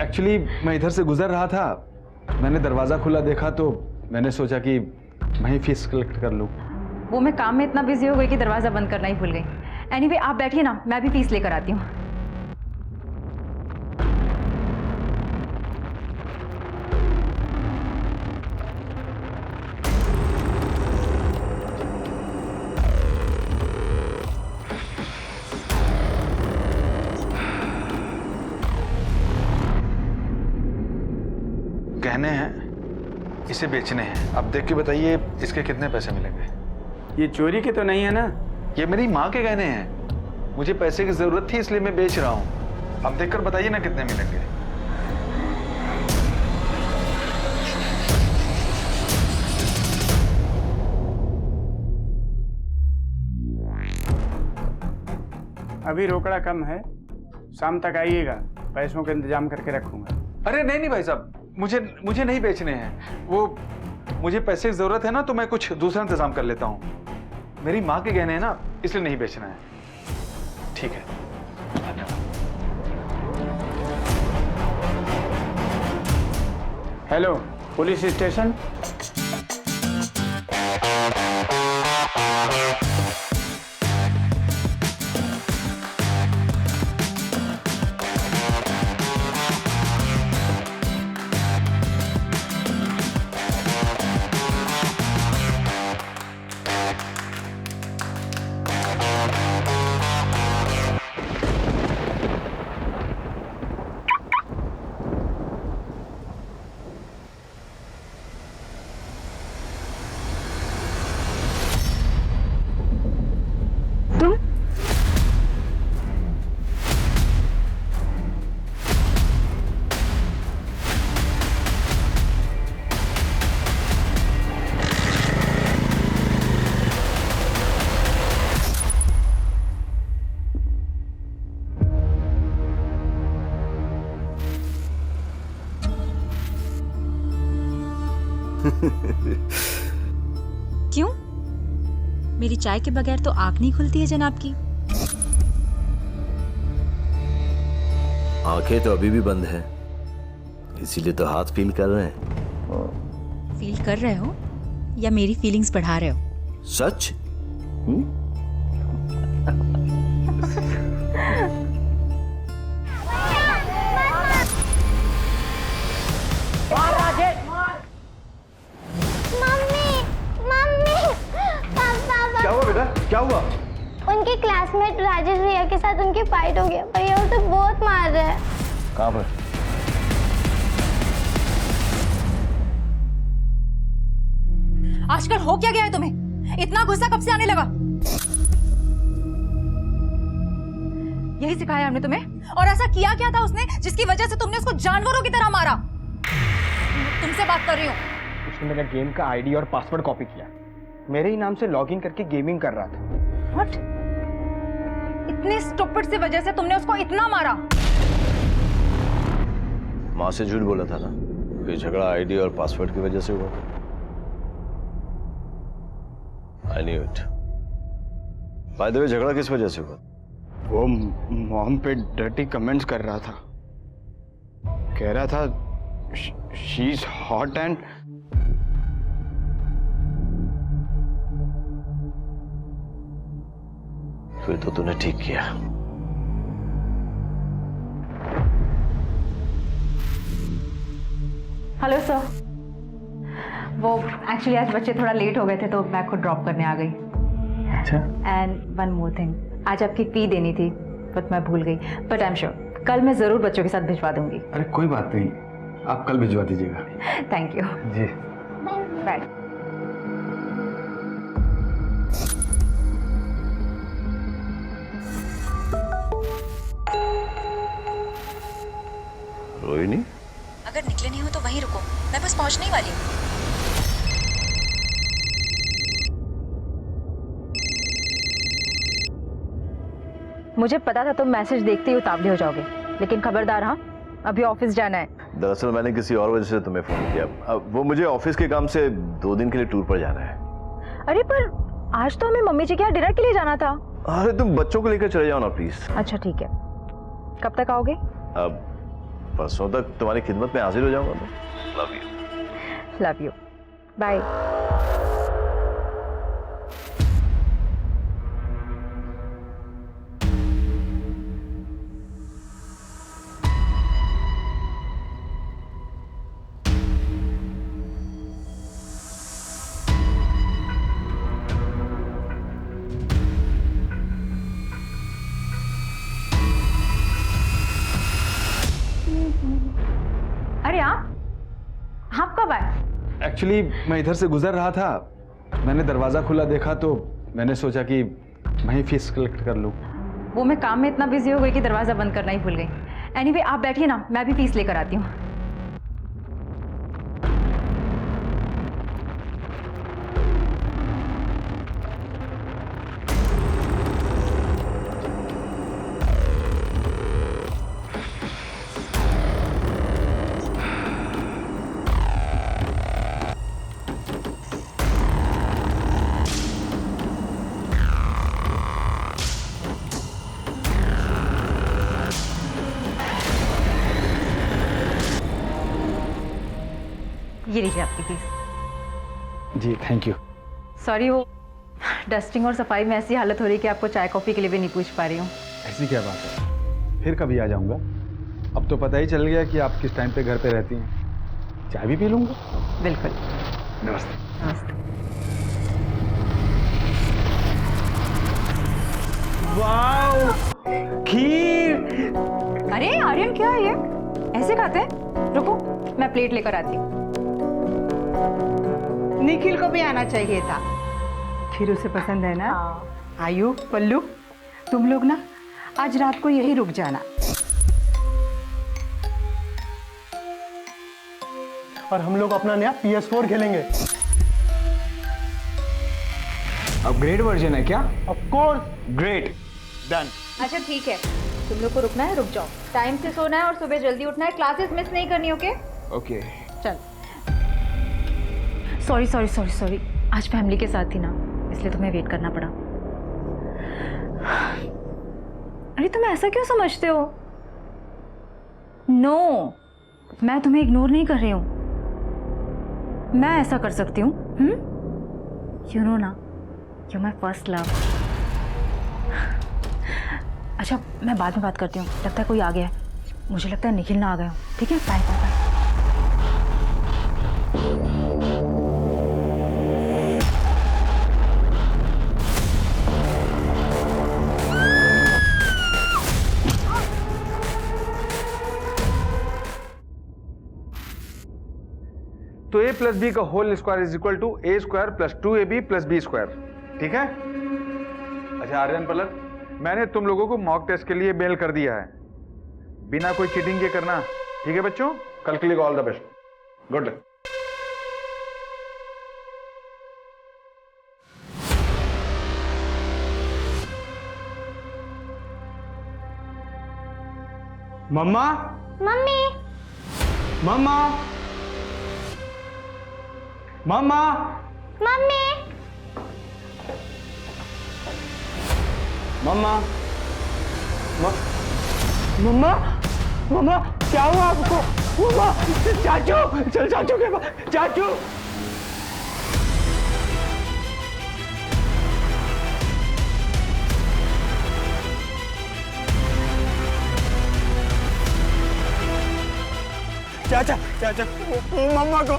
Actually मैं इधर से गुजर रहा था, मैंने दरवाज़ा खुला देखा तो मैंने सोचा कि वहीं फीस कलेक्ट कर लूँ। वो मैं काम में इतना बिजी हो गई कि दरवाज़ा बंद करना ही भूल गई। एनीवे, आप बैठिए ना, मैं भी फीस लेकर आती हूँ। गहने हैं, इसे बेचने हैं। अब देख के बताइए इसके कितने पैसे मिलेंगे। ये चोरी के तो नहीं है ना? ये मेरी माँ के गहने हैं, मुझे पैसे की जरूरत थी इसलिए मैं बेच रहा हूँ। अब देखकर बताइए ना कितने मिलेंगे। अभी रोकड़ा कम है, शाम तक आइएगा, पैसों का इंतजाम करके रखूंगा। अरे नहीं भाई साहब, मुझे नहीं बेचने हैं। वो मुझे पैसे की जरूरत है ना, तो मैं कुछ दूसरा इंतजाम कर लेता हूँ। मेरी माँ के गहने हैं ना, इसलिए नहीं बेचना है। ठीक है, हेलो, पुलिस स्टेशन। क्यों? मेरी चाय के बगैर तो आंख नहीं खुलती है जनाब की। आंखें तो अभी भी बंद हैं, इसीलिए तो हाथ फील कर रहे हैं। फील कर रहे हो या मेरी फीलिंग्स बढ़ा रहे हो? सच? क्या हुआ बेटा, क्या हुआ? उनके क्लासमेट राजेश भैया के साथ उनकी फाइट हो गया। भैया उसे बहुत मार रहे हैं। कहाँ पर? आजकल हो क्या गया है तुम्हें? इतना गुस्सा कब से आने लगा? यही सिखाया हमने तुम्हें? और ऐसा किया क्या था उसने जिसकी वजह से तुमने उसको जानवरों की तरह मारा? तुमसे बात कर रही हूँ। उसने मेरा गेम का आईडी और पासवर्ड कॉपी किया, मेरे ही नाम से लॉगिन करके गेमिंग कर रहा था। व्हाट? इतने स्टूपिड सी वजह से तुमने उसको इतना मारा? माँ से झूठ बोला था ना, ये झगड़ा आईडी और पासवर्ड की वजह से हुआ था। I knew it. By the way, झगड़ा किस वजह से हुआ? वो मॉम पे डर्टी कमेंट्स कर रहा था, कह रहा था शी इज हॉट एंड फिर तो तूने ठीक किया। हेलो सर, वो एक्चुअली आज बच्चे थोड़ा लेट हो गए थे तो मैं खुद ड्रॉप करने आ गई। अच्छा। एंड वन मोर थिंग, आज आपकी फी देनी थी बट मैं भूल गई। बट आई एम श्योर कल मैं जरूर बच्चों के साथ भिजवा दूंगी। अरे कोई बात नहीं, आप कल भिजवा दीजिएगा। थैंक यू जी। बाय। रोहिणी, अगर निकले नहीं हो तो वहीं रुको, मैं बस पहुंचने ही वाली हूँ। मुझे पता था तुम मैसेज देखते ही उतावले हो जाओगे, लेकिन खबरदार हाँ, अभी ऑफिस जाना है। दरअसल मैंने किसी और वजह से तुम्हें फोन किया। अब वो मुझे ऑफिस के काम से 2 दिन के लिए टूर पर जाना है। अरे पर आज तो हमें मम्मी जी के यहाँ डिनर के लिए जाना था। अरे तुम बच्चों को लेकर चले जाओ ना प्लीज। अच्छा ठीक है, कब तक आओगे? अब परसों तक तुम्हारी खिदमत में हाजिर हो जाऊंगा मैं। Love you. Love you, bye. अरे आप कब आए? एक्चुअली मैं इधर से गुजर रहा था, मैंने दरवाजा खुला देखा तो मैंने सोचा कि वहीं फीस कलेक्ट कर लूँ। वो मैं काम में इतना बिजी हो गई कि दरवाजा बंद करना ही भूल गई। एनीवे, आप बैठिए ना, मैं भी फीस लेकर आती हूँ। ये लीजिए आपकी फीस। जी थैंक यू। सॉरी, वो डस्टिंग और सफाई में ऐसी हालत हो रही है कि आपको चाय कॉफ़ी के लिए भी नहीं पूछ पा रही हूँ। ऐसी क्या बात है, फिर कभी आ जाऊंगा। अब तो पता ही चल गया कि आप किस टाइम पे घर पे रहती हैं। चाय भी पी लूंगा। बिल्कुल। नमस्ते। नमस्ते। वाओ, खीर। अरे आर्यन, क्या है ये? ऐसे खाते हैं? रुको, मैं प्लेट लेकर आती हूँ। निखिल को भी आना चाहिए था। खीर उसे पसंद है ना? आयु, पल्लू, तुम लोग ना आज रात को यही रुक जाना। और हम लोग अपना नया PS4 खेलेंगे। अपग्रेड वर्जन है क्या? Of course. Great, done. अच्छा ठीक है, तुम लोग को रुकना है, रुक जाओ। टाइम से सोना है और सुबह जल्दी उठना है। क्लासेस मिस नहीं करनी, ओके? ओके। चल। सॉरी सॉरी सॉरी सॉरी, आज फैमिली के साथ थी ना, इसलिए तुम्हें वेट करना पड़ा। अरे तुम ऐसा क्यों समझते हो? नो, मैं तुम्हें इग्नोर नहीं कर रही हूँ। मैं ऐसा कर सकती हूँ। यू नो ना, यू माई फर्स्ट लव। अच्छा, मैं बाद में बात करती हूँ, लगता है कोई आ गया है। मुझे लगता है निखिल ना आ गया हो। ठीक है, बाय बाय बाय। तो a प्लस बी का whole square is equal to a square plus 2ab plus b square. ठीक है? अच्छा आर्यन पलक, मैंने तुम लोगों को मॉक टेस्ट के लिए मेल कर दिया है। बिना कोई चीटिंग के करना, ठीक है बच्चों? कल के लिए all the best. Good luck. Mamma, mummy, mamma, mamma, mummy, mamma, mamma, mamma, क्या हुआ आपको? मम्मा, चाचू, चल चाचू के पास। चाचू, चाचा, चाचा, मम्मा को।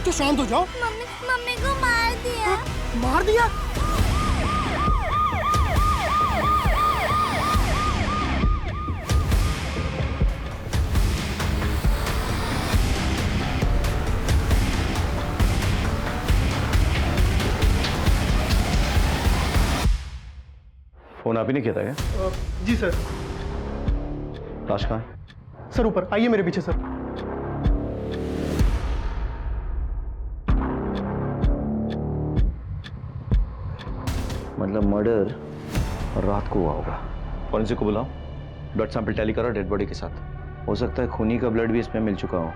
तो शांत हो जाओ। मम्मी, मम्मी को मार दिया। मार दिया? फोन आप ही ने किया था क्या? जी सर। लाश कहाँ है? सर ऊपर आइए मेरे पीछे सर। मतलब मर्डर रात को हुआ होगा। फॉरेंसिक को बुलाओ, ब्लड सैंपल टैली करो डेड बॉडी के साथ। हो सकता है खूनी का ब्लड भी इसमें मिल चुका हो।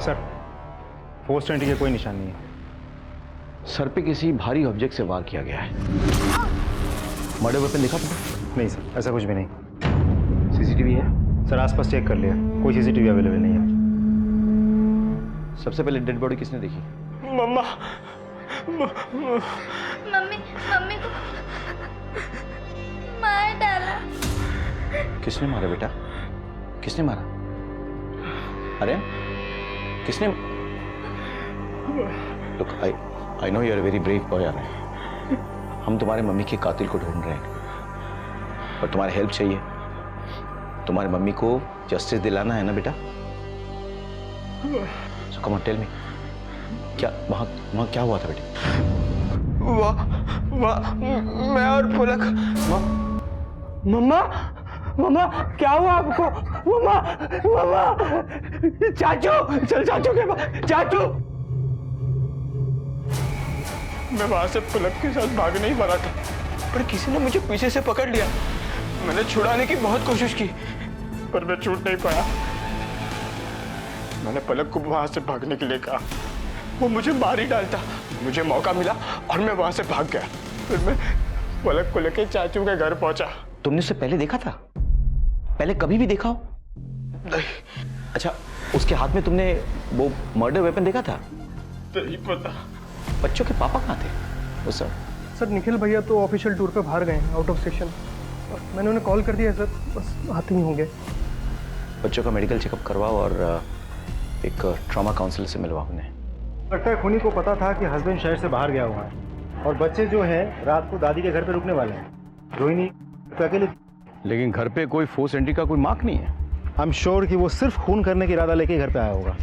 सर, 420 के कोई निशान नहीं है। सर पे किसी भारी ऑब्जेक्ट से वार किया गया है। मर्डर वेपन दिखा तुमने? नहीं सर, ऐसा कुछ भी नहीं। सीसीटीवी है? सर आसपास चेक कर लिया, कोई सीसीटीवी अवेलेबल नहीं है। सबसे पहले डेड बॉडी किसने देखी? मम्मा। मम्मी को मार डाला। किसने मारा बेटा? किसने मारा? अरे किसने? Look, I know you're a very brave boy, Aryan. हम तुम्हारे मम्मी के कातिल को ढूंढ रहे हैं, पर तुम्हारी हेल्प चाहिए। तुम्हारी मम्मी को जस्टिस दिलाना है ना बेटा? So come on, tell me. क्या वहाँ क्या हुआ था बेटे? मैं और पुलक। मम्मा मम्मा क्या हुआ आपको? मम्मा चाचू, चल चाचू के पास। चाचू, मैं वहां से पुलक के साथ भागने ही वाला था, पर किसी ने मुझे पीछे से पकड़ लिया। मैंने छुड़ाने की बहुत कोशिश की, पर मैं छूट नहीं पाया। मैंने पलक को वहां से भागने के लिए कहा, वो मुझे मार ही डालता। मुझे मौका मिला और मैं वहां से भाग गया। फिर मैं पलक को लेके चाचू के घर पहुंचा। तुमने उसे पहले देखा था? पहले कभी भी देखा हो? अच्छा, उसके हाथ में तुमने वो मर्डर वेपन देखा था? नहीं पता। बच्चों के पापा कहाँ थे उस समय? सर निखिल भैया तो ऑफिशियल टूर पे बाहर गए हैं, आउट ऑफ स्टेशन। मैंने उन्हें कॉल कर दिया सर, बस आते ही होंगे। बच्चों का मेडिकल चेकअप करवाओ और एक ट्रॉमा काउंसलर से मिलवाओ उन्हें। लगता है खूनी को पता था कि हस्बैंड शहर से बाहर गया हुआ है और बच्चे जो हैं रात को दादी के घर पे रुकने वाले हैं। रोहिणी तो अकेले, लेकिन घर पे कोई फोर्स एंट्री का कोई मार्क नहीं है। आई एम श्योर कि वो सिर्फ खून करने का इरादा लेके घर पे आया होगा।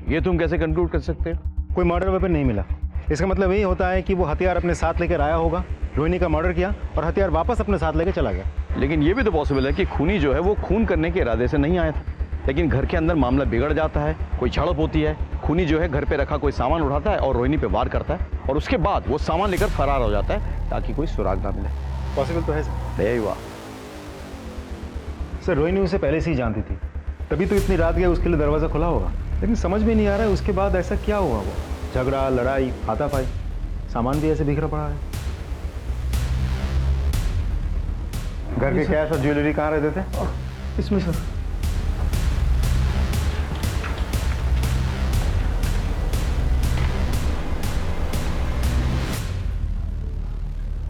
ये तुम कैसे कंक्लूड कर सकते हो? कोई मर्डर वेपन नहीं मिला, इसका मतलब यही होता है कि वो हथियार अपने साथ लेकर आया होगा, रोहिणी का मर्डर किया और हथियार वापस अपने साथ लेकर चला गया। लेकिन ये भी तो पॉसिबल है कि खूनी जो है वो खून करने के इरादे से नहीं आया था, लेकिन घर के अंदर मामला बिगड़ जाता है, कोई झड़प होती है, खूनी जो है घर पे रखा कोई सामान उठाता है और रोहिणी पे वार करता है और उसके बाद वो सामान लेकर फरार हो जाता है ताकि कोई सुराग ना मिले। पॉसिबल तो है सर। यही हुआ। सर रोहिणी उसे पहले से ही जानती थी, तभी तो इतनी रात गया उसके लिए दरवाज़ा खुला होगा। लेकिन समझ में नहीं आ रहा है उसके बाद ऐसा क्या हुआ। वो झगड़ा, लड़ाई, हाथापाई, सामान भी ऐसे बिखरा पड़ा है। घर के कैश और ज्वेलरी कहाँ रहते थे? इसमें सर।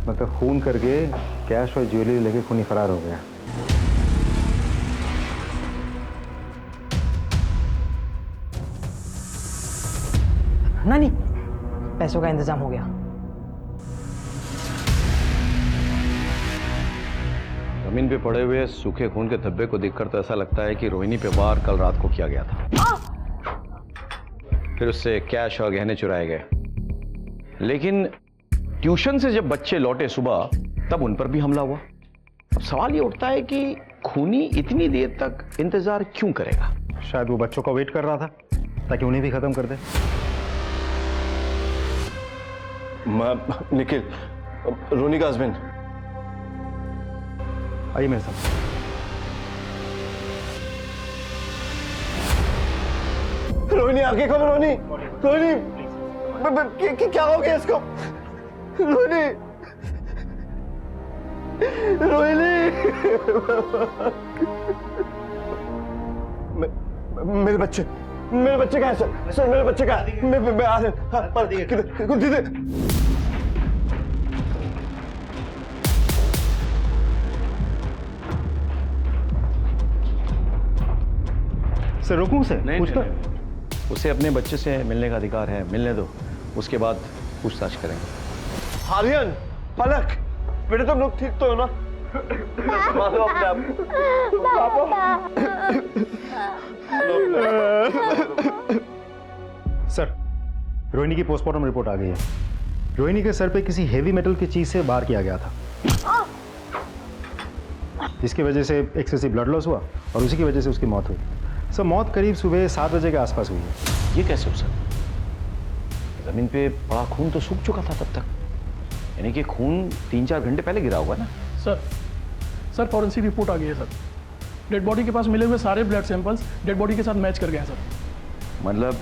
मतलब खून करके कैश और ज्वेलरी लेके खूनी फरार हो गया। नहीं, पैसों का इंतजाम हो गया। जमीन पे पड़े हुए सूखे खून के धब्बे को देखकर तो ऐसा लगता है कि रोहिणी पे वार कल रात को किया गया था। फिर उससे कैश और गहने चुराए गए। लेकिन ट्यूशन से जब बच्चे लौटे सुबह, तब उन पर भी हमला हुआ। अब सवाल ये उठता है कि खूनी इतनी देर तक इंतजार क्यों करेगा? शायद वो बच्चों का वेट कर रहा था ताकि उन्हें भी खत्म कर दे। निखिल, रोनी का हस्बैंड। आइए मेरे साथ। रोहिणी आगे खोलो। रोहिणी क्या हो गया इसको? रोहिणी मेरे बच्चे कहाँ हैं सर? मेरे बच्चे कहाँ हैं? मैं आ रहा हूँ। सर रुकूं से? नहीं, उसे अपने बच्चे से मिलने का अधिकार है, मिलने दो, उसके बाद पूछताछ करेंगे। आर्यन, पलक, बेटे तुम लोग ठीक तो हो ना? मानो अपने आप। सर रोहिणी की पोस्टमार्टम रिपोर्ट आ गई है। रोहिणी के सर पे किसी हेवी मेटल की चीज से वार किया गया था, जिसकी वजह से एक्सेसिव ब्लड लॉस हुआ और उसी की वजह से उसकी मौत हुई। सर मौत करीब सुबह 7 बजे के आसपास हुई है। ये कैसे हो सकता? जमीन पे पड़ा खून तो सूख चुका था तब तक, यानी कि खून 3-4 घंटे पहले गिरा हुआ ना? सर फॉरेंसिक रिपोर्ट आ गई है सर। डेड बॉडी के पास मिले हुए सारे ब्लड सैंपल्स डेड बॉडी के साथ मैच कर गए हैं सर। मतलब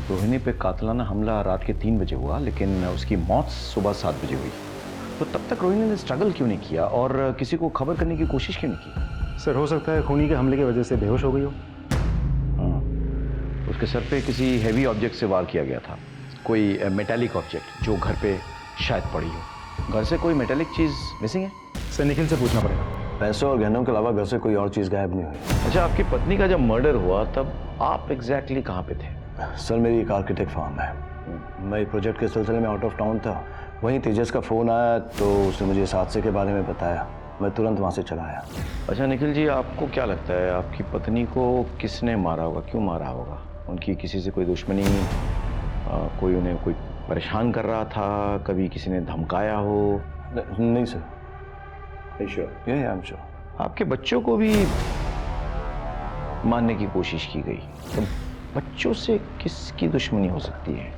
रोहिणी पे कातिलाना हमला रात के 3 बजे हुआ, लेकिन उसकी मौत सुबह 7 बजे हुई। तो तब तक रोहिणी ने स्ट्रगल क्यों नहीं किया और किसी को खबर करने की कोशिश क्यों नहीं की? सर हो सकता है खूनी के हमले की वजह से बेहोश हो गई हो। उसके सर पे किसी हैवी ऑब्जेक्ट से वार किया गया था, कोई मेटालिक ऑब्जेक्ट जो घर पे शायद पड़ी हो। घर से कोई मेटालिक चीज़ मिसिंग है? सर निखिल से पूछना पड़ेगा। पैसों और गहनों के अलावा घर से कोई और चीज़ गायब नहीं हुई। अच्छा, आपकी पत्नी का जब मर्डर हुआ तब आप एग्जैक्टली कहाँ पे थे? सर मेरी एक आर्किटेक्ट फर्म है, मैं एक प्रोजेक्ट के सिलसिले में आउट ऑफ टाउन था। वहीं तेजस का फ़ोन आया तो उसने मुझे इस हादसे के बारे में बताया, मैं तुरंत वहाँ से चला आया। अच्छा निखिल जी, आपको क्या लगता है आपकी पत्नी को किसने मारा होगा, क्यों मारा होगा? उनकी किसी से कोई दुश्मनी, कोई उन्हें कोई परेशान कर रहा था, कभी किसी ने धमकाया हो? नहीं सर। श्योर? ये आई एम श्योर। आपके बच्चों को भी मारने की कोशिश की गई, तो बच्चों से किसकी दुश्मनी हो सकती है?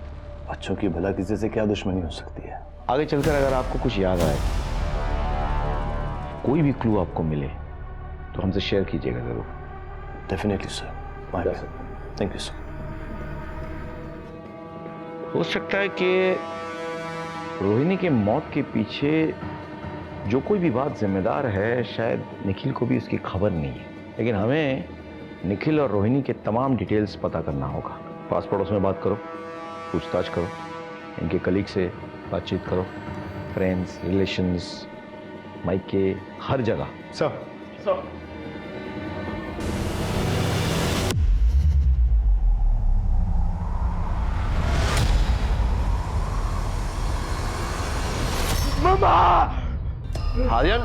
बच्चों की भला किसी से क्या दुश्मनी हो सकती है? आगे चलकर अगर आपको कुछ याद आए, कोई भी क्लू आपको मिले तो हमसे शेयर कीजिएगा जरूर। Definitely sir. Thank you sir. हो सकता है कि रोहिणी के मौत के पीछे जो कोई भी बात जिम्मेदार है, शायद निखिल को भी उसकी खबर नहीं है, लेकिन हमें निखिल और रोहिणी के तमाम डिटेल्स पता करना होगा। पास पड़ोस में बात करो, पूछताछ करो, इनके कलीग से बातचीत करो, फ्रेंड्स, रिलेशंस, मायके, हर जगह। सर आर्यन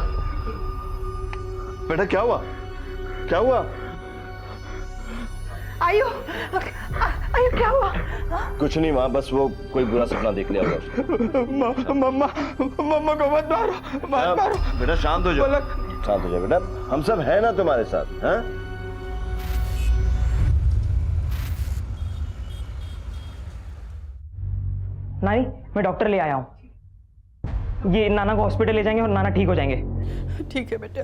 बेटा क्या हुआ, क्या हुआ? आयु आयु क्या हुआ? कुछ नहीं माँ, बस वो कोई बुरा सपना देख लिया होगा। मम्मा को मत मारो, मत मारो। बेटा शांत हो जाओ, शांत हो जाओ बेटा, हम सब हैं ना तुम्हारे साथ। हैं? नानी, मैं डॉक्टर ले आया हूँ। ये नाना को हॉस्पिटल ले जाएंगे और नाना ठीक हो जाएंगे। ठीक है बेटा।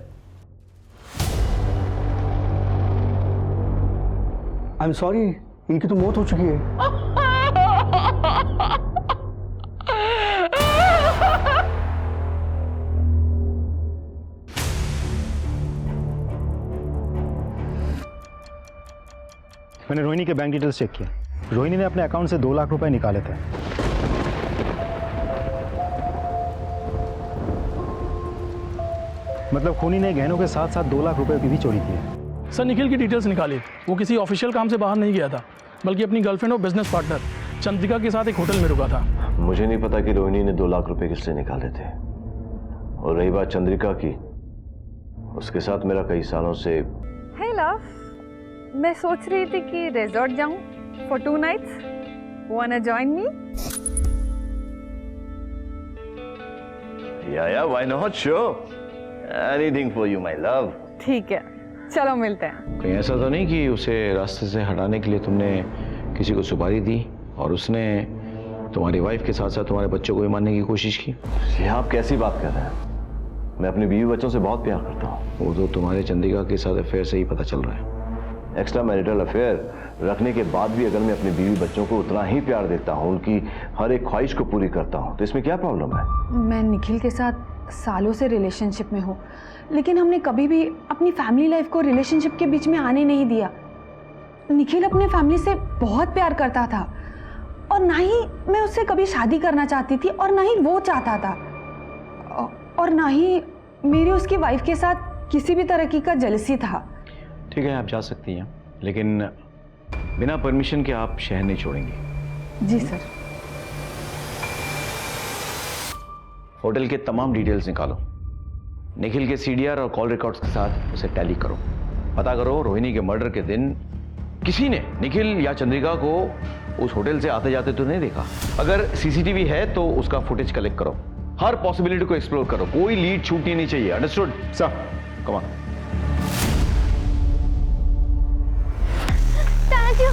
आई एम सॉरी, इनकी तो मौत हो चुकी है। मैंने रोहिणी के बैंक डिटेल्स चेक किए। रोहिणी ने अपने अकाउंट से 2 लाख रुपए निकाले थे। मतलब खूनी ने गहनों के साथ साथ 2 लाख रुपए की भी चोरी की है। सर निखिल की डिटेल्स निकाली, वो किसी ऑफिशियल काम से बाहर नहीं गया था, बल्कि अपनी गर्लफ्रेंड और बिजनेस पार्टनर चंद्रिका के साथ एक होटल में रुका था। मुझे नहीं पता कि रोहिणी ने 2 लाख रुपए किससे निकाले थे। और रही बात चंद्रिका की, उसके साथ मेरा कई सालों से। हे लव, मैं सोच रही थी कि रिजॉर्ट जाऊं for 2 nights. Wanna join me? या why not, sure, anything for you my love. ठीक है, चलो मिलते हैं। कहीं ऐसा तो नहीं कि उसे रास्ते से हटाने के लिए तुमने किसी को सुपारी दी और उसने तुम्हारी वाइफ के साथ साथ तुम्हारे बच्चों को भी मारने की कोशिश की? ये आप कैसी बात कर रहे हैं? मैं अपनी बीवी बच्चों से बहुत प्यार करता हूँ। वो तो तुम्हारे चंद्रिका के साथ अफेयर से ही पता चल रहा है। एक्स्ट्रा मैरिटल अफेयर रखने के बाद भी अगर मैं अपनी बीवी बच्चों को उतना ही प्यार देता हूँ, उनकी हर एक ख्वाहिश को पूरी करता हूँ, तो इसमें क्या प्रॉब्लम है? मैं निखिल के साथ सालों से रिलेशनशिप में हूँ, लेकिन हमने कभी भी अपनी फैमिली लाइफ को रिलेशनशिप के बीच में आने नहीं दिया। निखिल अपने फैमिली से बहुत प्यार करता था और ना ही मैं उससे कभी शादी करना चाहती थी और ना ही वो चाहता था, और ना ही मेरी उसकी वाइफ के साथ किसी भी तरह का जेलसी था। ठीक है, आप जा सकती हैं, लेकिन बिना परमिशन के आप शहर नहीं छोड़ेंगे। जी सर। होटल के तमाम डिटेल्स निकालो, निखिल के सीडीआर और कॉल रिकॉर्ड्स के साथ उसे टैली करो। पता करो रोहिणी के मर्डर के दिन किसी ने निखिल या चंद्रिका को उस होटल से आते जाते तो नहीं देखा। अगर सीसीटीवी है तो उसका फुटेज कलेक्ट करो, हर पॉसिबिलिटी को एक्सप्लोर करो, कोई लीड छूटनी नहीं चाहिए। Understood sir? Come on. Taju,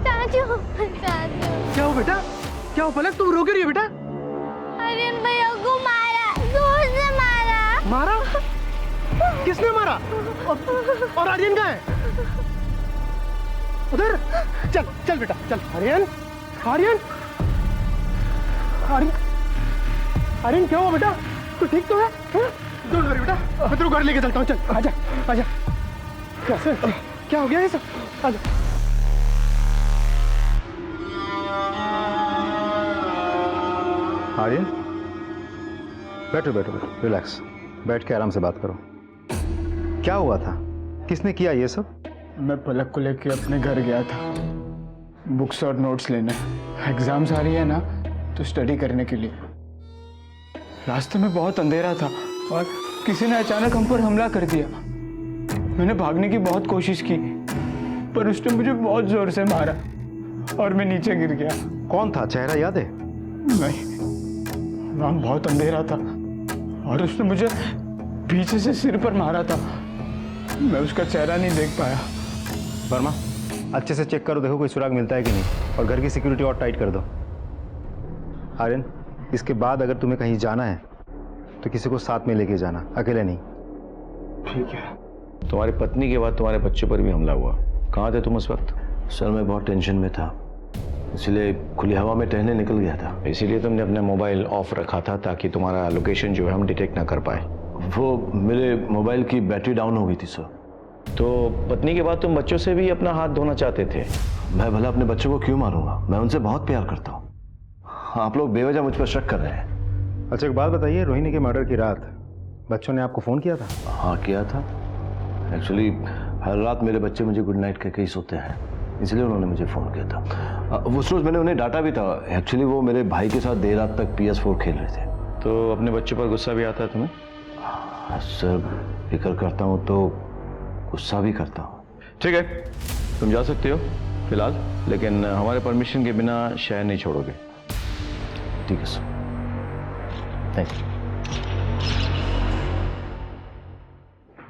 Taju, Taju. क्या हो बेटा, क्या हो पलक, तुम रो क्यों रही हो बेटा? आर्यन भैया को मारा, जोर से मारा। मारा? किसने मारा? और आर्यन कहाँ है? उधर? चल चल बेटा चल। आर्यन, आर्यन, आर्यन, आर्यन क्या हुआ बेटा? तू ठीक तो है? डोंट वरी बेटा, मैं तेरे को घर लेके चलता हूँ। चल आजा आजा। कैसे, क्या हो गया ये सब? आजा। आर्यन, बैठो बैठो बैठो, रिलैक्स, बैठ के आराम से बात करो। क्या हुआ था? किसने किया ये सब? मैं पलक को लेके अपने घर गया था बुक्स और नोट्स लेने। एग्जाम्स आ रही है ना, तो स्टडी करने के लिए। रास्ते में बहुत अंधेरा था और किसी ने अचानक हम पर हमला कर दिया। मैंने भागने की बहुत कोशिश की, पर उसने मुझे बहुत जोर से मारा और मैं नीचे गिर गया। कौन था? चेहरा याद है? नहीं, वहाँ बहुत अंधेरा था और उसने मुझे पीछे से सिर पर मारा था। मैं उसका चेहरा नहीं देख पाया। वर्मा, अच्छे से चेक करो, देखो कोई सुराग मिलता है कि नहीं, और घर की सिक्योरिटी और टाइट कर दो। आर्यन, इसके बाद अगर तुम्हें कहीं जाना है तो किसी को साथ में लेके जाना, अकेले नहीं। ठीक है। तुम्हारी पत्नी के बाद तुम्हारे बच्चों पर भी हमला हुआ, कहाँ थे तुम उस वक्त? सर मैं बहुत टेंशन में था, इसलिए खुली हवा में टहलने निकल गया था। इसीलिए तुमने अपना मोबाइल ऑफ रखा था ताकि तुम्हारा लोकेशन जो है हम डिटेक्ट ना कर पाए। वो मेरे मोबाइल की बैटरी डाउन हो गई थी सर। तो पत्नी के बाद तुम बच्चों से भी अपना हाथ धोना चाहते थे? मैं भला अपने बच्चों को क्यों मारूंगा? मैं उनसे बहुत प्यार करता हूँ। आप लोग बेवजह मुझ पर शक कर रहे हैं। अच्छा एक बात बताइए, रोहिणी के मर्डर की रात बच्चों ने आपको फ़ोन किया था? हाँ किया था। एक्चुअली हर रात मेरे बच्चे मुझे गुड नाइट कहके ही सोते हैं, इसलिए उन्होंने मुझे फ़ोन किया था। उस रोज़ मैंने उन्हें डांटा भी था। एक्चुअली वो मेरे भाई के साथ देर रात तक PS4 खेल रहे थे। तो अपने बच्चों पर गुस्सा भी आता है तुम्हें? सर फिक्र करता हूँ तो गुस्सा भी करता हूँ। ठीक है, तुम जा सकते हो फिलहाल, लेकिन हमारे परमिशन के बिना शहर नहीं छोड़ोगे। ठीक है सर, थैंक यू।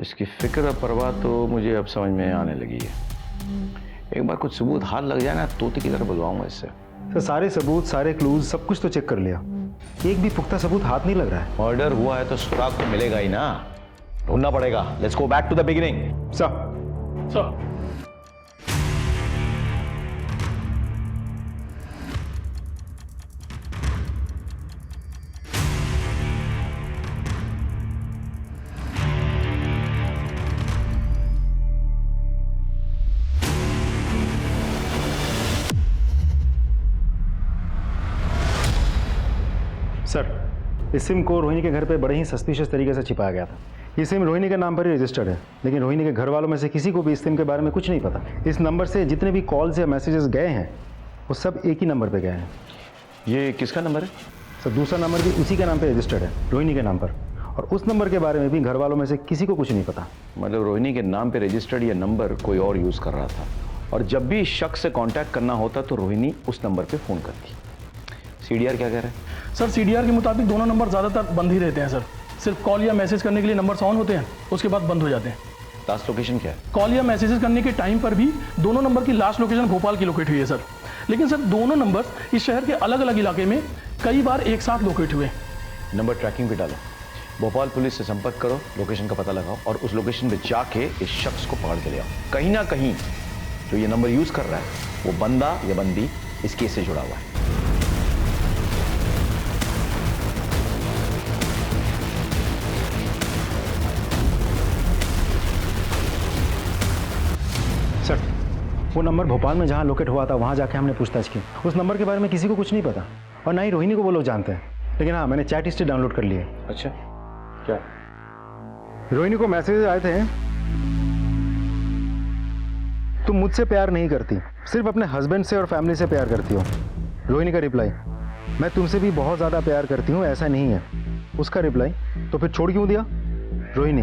इसकी फिक्र और परवाह तो मुझे अब समझ में आने लगी है। एक बार कुछ सबूत हाथ लग जाए ना, तोते की तरह बुलवाऊंगा इससे। तो सारे सबूत, सारे क्लूज, सब कुछ तो चेक कर लिया, एक भी पुख्ता सबूत हाथ नहीं लग रहा है। मर्डर हुआ है तो सुराग तो मिलेगा ही ना, ढूंढना पड़ेगा। Let's go back to the beginning. Sir, sir, इस सिम को रोहिणी के घर पे बड़े ही सस्पिशियस तरीके से छिपाया गया था। ये सिम रोहिणी के नाम पर ही रजिस्टर्ड है, लेकिन रोहिणी के घर वालों में से किसी को भी इस सिम के बारे में कुछ नहीं पता। इस नंबर से जितने भी कॉल्स या मैसेजेस गए हैं वो सब एक ही नंबर पे गए हैं। ये किसका नंबर है? सर दूसरा नंबर भी उसी के नाम पे रजिस्टर्ड है, रोहिणी के नाम पर, और उस नंबर के बारे में भी घर वालों में से किसी को कुछ नहीं पता। मतलब रोहिणी के नाम पे रजिस्टर्ड ये नंबर कोई और यूज कर रहा था, और जब भी इस शख्स से कांटेक्ट करना होता तो रोहिणी उस नंबर पे फोन करती। CDR क्या कह रहा है? सर CDR के मुताबिक दोनों नंबर ज़्यादातर बंद ही रहते हैं सर। सिर्फ कॉल या मैसेज करने के लिए नंबर्स ऑन होते हैं, उसके बाद बंद हो जाते हैं। लास्ट लोकेशन क्या है? कॉल या मैसेजेस करने के टाइम पर भी दोनों नंबर की लास्ट लोकेशन भोपाल की लोकेट हुई है सर। लेकिन सर दोनों नंबर्स इस शहर के अलग अलग इलाके में कई बार एक साथ लोकेट हुए। नंबर ट्रैकिंग पे डालो, भोपाल पुलिस से संपर्क करो, लोकेशन का पता लगाओ और उस लोकेशन पे जाके इस शख्स को पकड़ के ले आओ। कहीं ना कहीं जो ये नंबर यूज कर रहा है वो बंदा या बंदी इस केस से जुड़ा हुआ है। सर वो नंबर भोपाल में जहाँ लोकेट हुआ था वहाँ जाके हमने पूछताछ की। उस नंबर के बारे में किसी को कुछ नहीं पता, और ना ही रोहिणी को वो लोग जानते हैं। लेकिन हाँ, मैंने चैट हिस्ट्री डाउनलोड कर ली है। अच्छा, क्या? रोहिणी को मैसेज आए थे, तुम मुझसे प्यार नहीं करती, सिर्फ अपने हस्बैंड से और फैमिली से प्यार करती हो। रोहिणी का रिप्लाई, मैं तुमसे भी बहुत ज़्यादा प्यार करती हूँ, ऐसा नहीं है। उसका रिप्लाई, तो फिर छोड़ क्यों दिया? रोहिणी,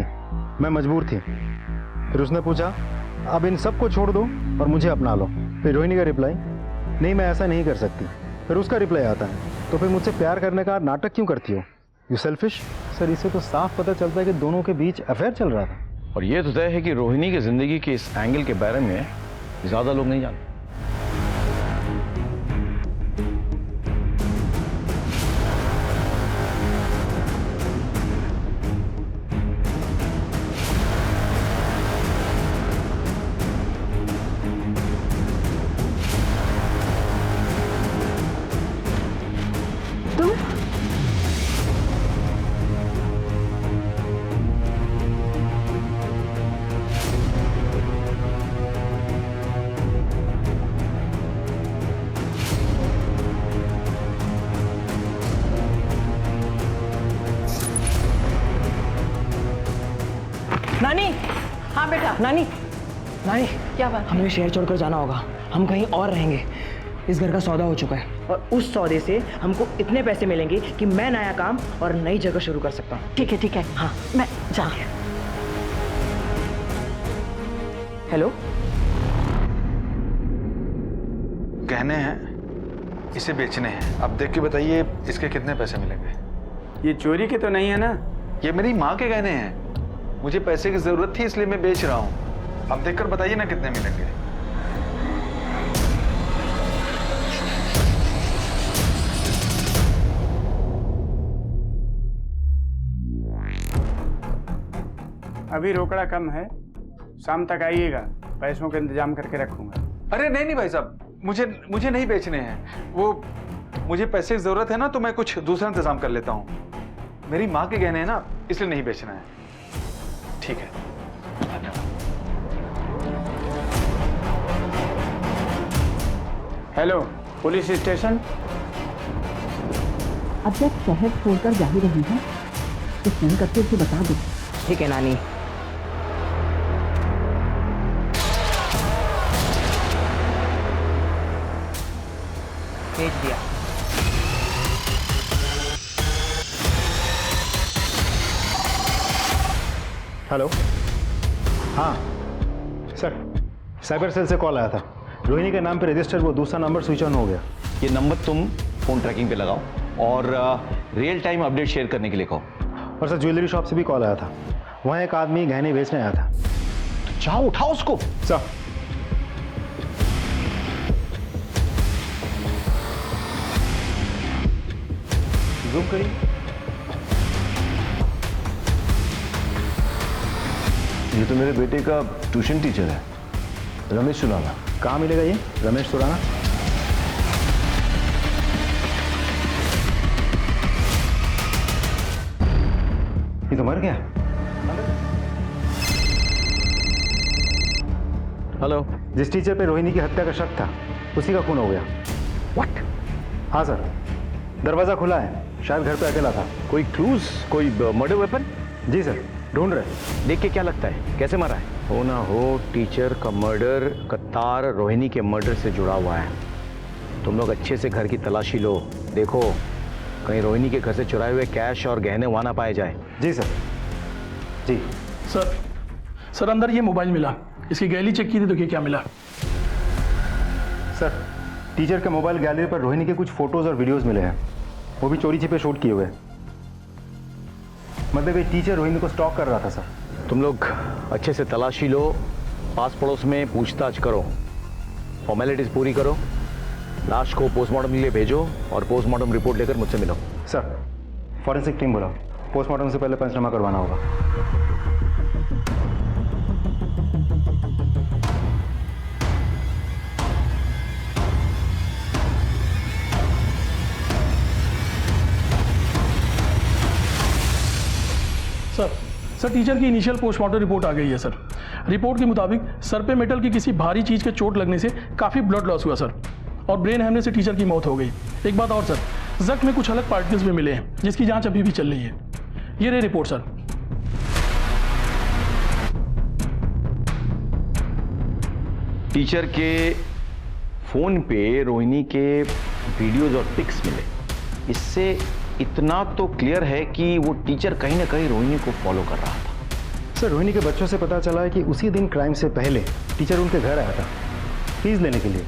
मैं मजबूर थी। फिर उसने पूछा, अब इन सबको छोड़ दो और मुझे अपना लो। फिर रोहिणी का रिप्लाई, नहीं मैं ऐसा नहीं कर सकती। फिर उसका रिप्लाई आता है, तो फिर मुझसे प्यार करने का नाटक क्यों करती हो? You selfish. सर इससे तो साफ पता चलता है कि दोनों के बीच अफेयर चल रहा था। और ये तो तय है कि रोहिणी की जिंदगी के इस एंगल के बारे में ज्यादा लोग नहीं जानते। तुम बेटा। नानी, नानी, क्या बात? हमें शहर छोड़कर जाना होगा। हम कहीं और रहेंगे। इस घर का सौदा हो चुका है और उस सौदे से हमको इतने पैसे मिलेंगे कि मैं नया काम और नई जगह शुरू कर सकता हूँ। ठीक है ठीक है, हाँ, मैं जा रही हूँ। हेलो, गहने हैं, इसे बेचने हैं। अब देख के बताइए इसके कितने पैसे मिलेंगे। ये चोरी के तो नहीं है ना? ये मेरी माँ के गहने हैं, मुझे पैसे की जरूरत थी इसलिए मैं बेच रहा हूँ। अब देखकर बताइए ना कितने मिलेंगे। अभी रोकड़ा कम है, शाम तक आइएगा, पैसों का इंतजाम करके रखूंगा। अरे नहीं नहीं भाई साहब, मुझे नहीं बेचने हैं। वो मुझे पैसे की जरूरत है ना, तो मैं कुछ दूसरा इंतजाम कर लेता हूँ। मेरी माँ के गहने हैं ना, इसलिए नहीं बेचना है। ठीक है, हेलो, पुलिस स्टेशन। अब जब शहर छोड़कर जा ही रही है तो फोन करके उसे बता दो। ठीक है नानी। भेज दिया। हेलो, हाँ सर, साइबर सेल से कॉल आया था। रोहिणी के नाम पे रजिस्टर वो दूसरा नंबर स्विच ऑन हो गया। ये नंबर तुम फोन ट्रैकिंग पे लगाओ और रियल टाइम अपडेट शेयर करने के लिए कहो। और सर ज्वेलरी शॉप से भी कॉल आया था, वहाँ एक आदमी गहने बेचने आया था। तो जाओ उठाओ उसको। सर जूम करिए। ये तो मेरे बेटे का ट्यूशन टीचर है, रमेश सुराना। कहाँ मिलेगा ये रमेश सुराना? ये तो मर गया। हेलो, जिस टीचर पे रोहिणी की हत्या का शक था उसी का खून हो गया। व्हाट? हाँ सर, दरवाजा खुला है, शायद घर पे अकेला था। कोई क्लूज, कोई मर्डर वेपन? जी सर, ढूंढ रहे। देख के क्या लगता है, कैसे मरा है? हो ना हो टीचर का मर्डर का तार रोहिणी के मर्डर से जुड़ा हुआ है। तुम लोग अच्छे से घर की तलाशी लो, देखो कहीं रोहिणी के घर से चुराए हुए कैश और गहने वहां ना पाए जाए। जी सर। जी सर अंदर ये मोबाइल मिला, इसकी गैलरी चेक की थी, देखिए क्या मिला। सर, टीचर के मोबाइल गैलरी पर रोहिणी के कुछ फोटोज और वीडियोस मिले हैं, वो भी चोरी छिपे शूट किए हुए। मतलब ये टीचर रोहिणी को स्टॉक कर रहा था सर। तुम लोग अच्छे से तलाशी लो, पास पड़ोस में पूछताछ करो, फॉर्मेलिटीज पूरी करो, लाश को पोस्टमार्टम के लिए भेजो और पोस्टमार्टम रिपोर्ट लेकर मुझसे मिलो। सर, फॉरेंसिक टीम बुलाओ, पोस्टमार्टम से पहले पंचनामा करवाना होगा। सर टीचर की इनिशियल पोस्टमार्टम रिपोर्ट आ गई है सर। रिपोर्ट के मुताबिक सर पे मेटल की किसी भारी चीज के चोट लगने से काफी ब्लड लॉस हुआ सर, और ब्रेन हेमरेज से टीचर की मौत हो गई। एक बात और सर, जख्म में कुछ अलग पार्टिकल्स भी मिले हैं जिसकी जांच अभी भी चल रही है। ये रही रिपोर्ट सर। टीचर के फोन पे रोहिणी के वीडियोज और पिक्स मिले, इससे इतना तो क्लियर है कि वो टीचर कहीं ना कहीं रोहिणी को फॉलो कर रहा था। सर, रोहिणी के बच्चों से पता चला है कि उसी दिन क्राइम से पहले टीचर उनके घर आया था फीस लेने के लिए।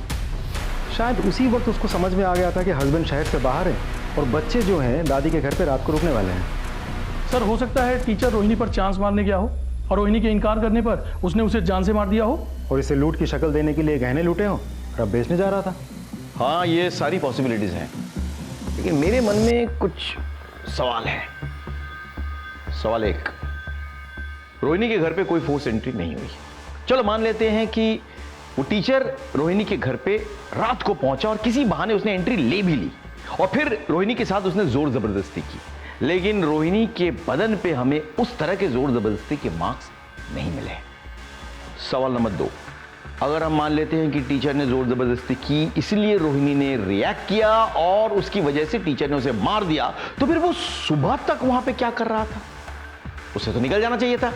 शायद उसी वक्त उसको समझ में आ गया था कि हस्बैंड शहर से बाहर है और बच्चे जो हैं दादी के घर पे रात को रुकने वाले हैं। सर हो सकता है टीचर रोहिणी पर चांस मारने गया हो और रोहिणी के इनकार करने पर उसने उसे जान से मार दिया हो, और इसे लूट की शक्ल देने के लिए गहने लूटे हो और अब बेचने जा रहा था। हाँ, ये सारी पॉसिबिलिटीज हैं, लेकिन मेरे मन में कुछ सवाल है। सवाल एक, रोहिणी के घर पे कोई फोर्स एंट्री नहीं हुई। चलो मान लेते हैं कि वो टीचर रोहिणी के घर पे रात को पहुंचा और किसी बहाने उसने एंट्री ले भी ली और फिर रोहिणी के साथ उसने जोर जबरदस्ती की, लेकिन रोहिणी के बदन पे हमें उस तरह के जोर जबरदस्ती के मार्क्स नहीं मिले। सवाल नंबर 2, अगर हम मान लेते हैं कि टीचर ने जोर जबरदस्ती की इसलिए रोहिणी ने रिएक्ट किया और उसकी वजह से टीचर ने उसे मार दिया, तो फिर वो सुबह तक वहां पे क्या कर रहा था? उसे तो निकल जाना चाहिए था।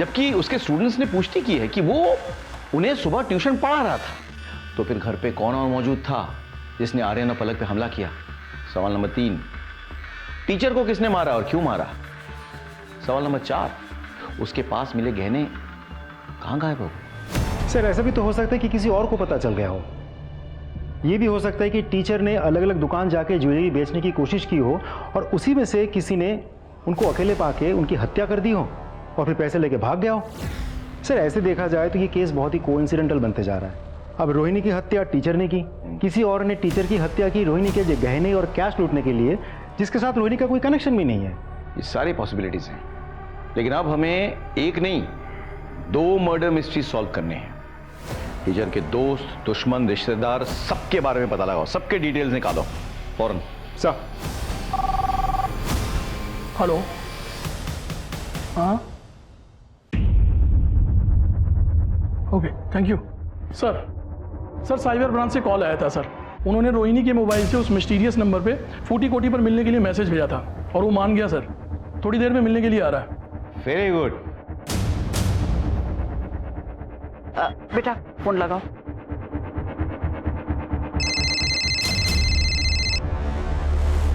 जबकि उसके स्टूडेंट्स ने पुष्टि की है कि वो उन्हें सुबह ट्यूशन पढ़ा रहा था। तो फिर घर पे कौन और मौजूद था जिसने आर्यन और पलक पे हमला किया? सवाल नंबर 3, टीचर को किसने मारा और क्यों मारा? सवाल नंबर 4, उसके पास मिले गहने कहां गायब हो गए? सर ऐसा भी तो हो सकता है कि किसी और को पता चल गया हो। ये भी हो सकता है कि टीचर ने अलग अलग दुकान जाके ज्वेलरी बेचने की कोशिश की हो और उसी में से किसी ने उनको अकेले पाके उनकी हत्या कर दी हो और फिर पैसे लेके भाग गया हो। सर ऐसे देखा जाए तो ये केस बहुत ही कोइंसिडेंटल बनते जा रहा है। अब रोहिणी की हत्या टीचर ने की, किसी और ने टीचर की हत्या की रोहिणी के गहने और कैश लूटने के लिए, जिसके साथ रोहिणी का कोई कनेक्शन भी नहीं है। ये सारी पॉसिबिलिटीज हैं, लेकिन अब हमें एक नहीं 2 मर्डर मिस्ट्री सॉल्व करने हैं। टीचर के दोस्त, दुश्मन, रिश्तेदार सबके बारे में पता लगाओ, सबके डिटेल्स निकालो फौरन। सर। हेलो, हाँ, okay, thank you. Sir cyber branch से कॉल आया था सर। उन्होंने रोहिणी के मोबाइल से उस मिस्टीरियस नंबर पे फूटी कोटी पर मिलने के लिए मैसेज भेजा था और वो मान गया सर। थोड़ी देर में मिलने के लिए आ रहा है। Very good. बेटा फोन लगाओ।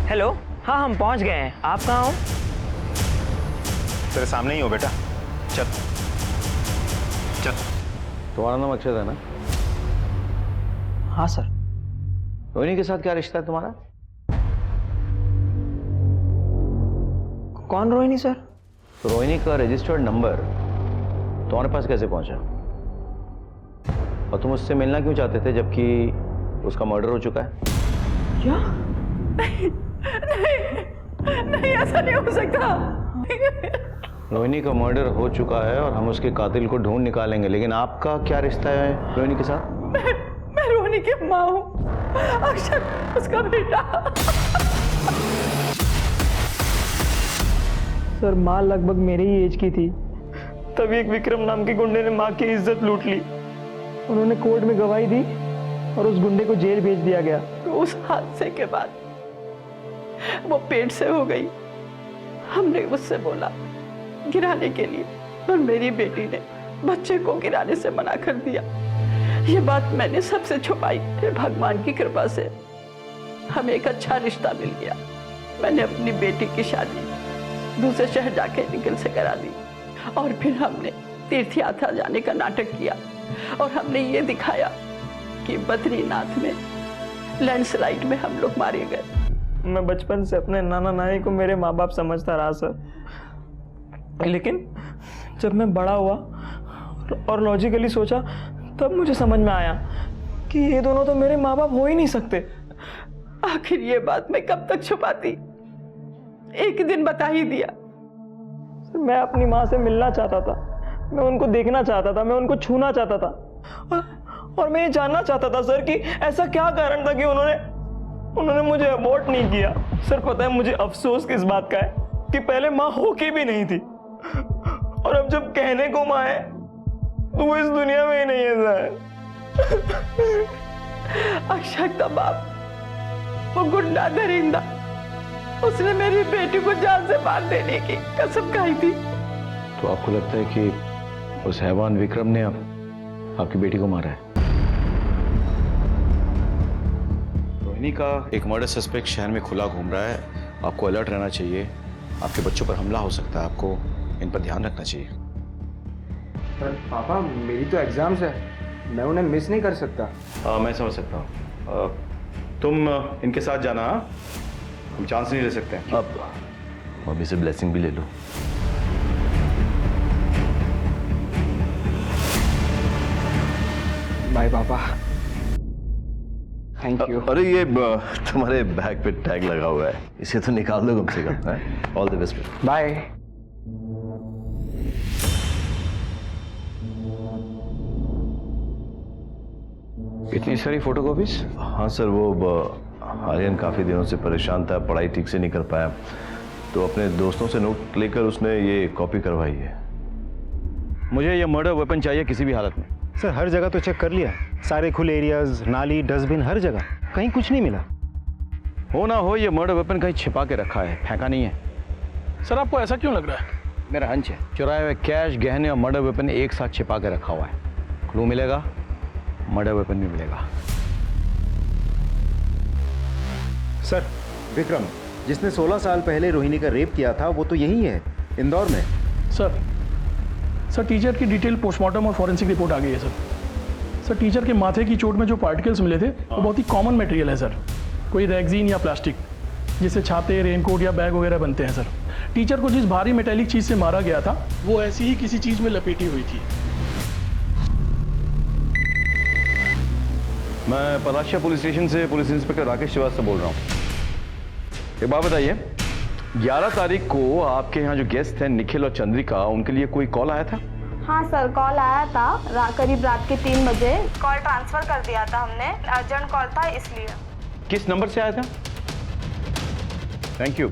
हेलो, हाँ हम पहुंच गए हैं। आप कहाँ हो? तेरे सामने ही हो बेटा, चल चल। तुम्हारा नाम अक्षत है ना? हाँ सर। रोहिणी के साथ क्या रिश्ता है तुम्हारा? कौन रोहिणी सर? रोहिणी का रजिस्टर्ड नंबर तुम्हारे पास कैसे पहुंचा? और तुम उससे मिलना क्यों चाहते थे जबकि उसका मर्डर हो चुका है? क्या? नहीं, ऐसा नहीं हो सकता। रोहिणी का मर्डर हो चुका है और हम उसके कातिल को ढूंढ निकालेंगे, लेकिन आपका क्या रिश्ता है रोहिणी के साथ? मैं रोहिणी की माँ हूँ, अक्षत उसका बेटा। सर माँ लगभग मेरे ही एज की थी, तभी एक विक्रम नाम के गुंडे ने माँ की इज्जत लूट ली। उन्होंने कोर्ट में गवाही दी और उस गुंडे को जेल भेज दिया गया। तो उस हादसे के बाद वो पेट से हो गई। हमने उससे बोला गिराने के लिए, पर मेरी बेटी ने बच्चे को गिराने से मना कर दिया। ये बात मैंने सबसे छुपाई। फिर भगवान की कृपा से हमें एक अच्छा रिश्ता मिल गया। मैंने अपनी बेटी की शादी दूसरे शहर जाके निखिल से करा दी और फिर हमने तीर्थ यात्रा जाने का नाटक किया और हमने ये दिखाया कि बद्रीनाथ में लैंडस्लाइड में हम लोग मारे गए। मैं बचपन से अपने नाना नानी को मेरे माँ बाप समझता रहा सर, लेकिन जब मैं बड़ा हुआ और लॉजिकली सोचा तब मुझे समझ में आया कि ये दोनों तो मेरे माँ बाप हो ही नहीं सकते। आखिर ये बात मैं कब तक छुपाती? एक दिन बता ही दिया। मैं अपनी माँ से मिलना चाहता था, मैं उनको देखना चाहता था, मैं उनको छूना चाहता था और मैं ये जानना चाहता था सर कि ऐसा क्या कारण था कि उन्होंने मुझे अबॉर्ट नहीं किया। सर पता है मुझे अफसोस किस बात का है कि पहले माँ होके भी नहीं थी और अब जब कहने को माँ है तो वो इस दुनिया में ही नहीं है सर। अक्षय का बाप वो गुंडा दरिंदा, उसने मेरी बेटी को जान से मार देने की कसम खाई थी। तो आपको लगता है कि उस हैवान विक्रम ने आपकी बेटी को मारा है? रोहिणी का एक मर्डर सस्पेक्ट शहर में खुला घूम रहा है। आपको अलर्ट रहना चाहिए। आपके बच्चों पर हमला हो सकता है, आपको इन पर ध्यान रखना चाहिए। पर पापा मेरी तो एग्जाम्स है, मैं उन्हें मिस नहीं कर सकता। मैं समझ सकता हूँ। तुम इनके साथ जाना, हम चांस नहीं ले सकते। अब मम्मी से ब्लेसिंग भी ले लो। बाय पापा, थैंक यू। अरे ये तुम्हारे बैग पे टैग लगा हुआ है, इसे तो निकाल दो कम से कम। All the best. बाय। इतनी सारी फोटोकॉपीज? हाँ सर, वो आर्यन काफ़ी दिनों से परेशान था, पढ़ाई ठीक से नहीं कर पाया, तो अपने दोस्तों से नोट लेकर उसने ये कॉपी करवाई है। मुझे ये मर्डर वेपन चाहिए किसी भी हालत में। सर हर जगह तो चेक कर लिया, सारे खुले एरियाज, नाली, डस्टबिन, हर जगह, कहीं कुछ नहीं मिला। हो ना हो ये मर्डर वेपन कहीं छिपा के रखा है, फेंका नहीं है। सर आपको ऐसा क्यों लग रहा है? मेरा हंच है चुराए हुए कैश, गहने और मर्डर वेपन एक साथ छिपा के रखा हुआ है। क्लू मिलेगा, मर्डर वेपन भी मिलेगा। सर, विक्रम जिसने 16 साल पहले रोहिणी का रेप किया था वो तो यही है, इंदौर में। सर टीचर की डिटेल पोस्टमार्टम और फॉरेंसिक रिपोर्ट आ गई है सर, टीचर के माथे की चोट में जो पार्टिकल्स मिले थे वो बहुत ही कॉमन मटेरियल है सर, कोई रेक्सीन या प्लास्टिक, जिससे छाते, रेनकोट या बैग वगैरह बनते हैं सर। टीचर को जिस भारी मेटेलिक चीज से मारा गया था वो ऐसी ही किसी चीज में लपेटी हुई थी। मैं पलाशिया पुलिस स्टेशन से पुलिस इंस्पेक्टर राकेश श्रीवास्तव बोल रहा हूँ। एक बात बताइए, 11 तारीख को आपके यहाँ जो गेस्ट हैं निखिल और चंद्रिका, उनके लिए कोई कॉल आया था? हाँ सर, कॉल आया था करीब रात के 3 बजे। कॉल ट्रांसफर कर दिया था हमने, अर्जेंट कॉल था इसलिए। किस नंबर से आया था? Thank you.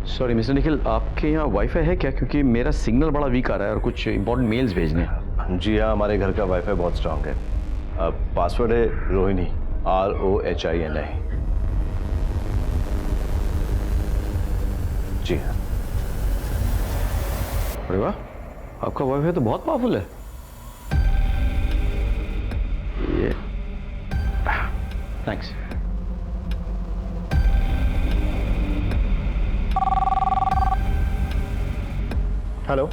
Sorry mister Nikhil, आपके यहाँ वाईफाई है क्या? क्योंकि मेरा सिग्नल बड़ा वीक आ रहा है और कुछ इंपॉर्टेंट मेल्स भेजने हैं। जी हाँ, हमारे घर का वाईफाई बहुत स्ट्रांग है। पासवर्ड है रोहिणी, ROHINI। जी हाँ। अरे वाह, आपका वाईफाई तो बहुत पावरफुल है। ये थैंक्स। हेलो।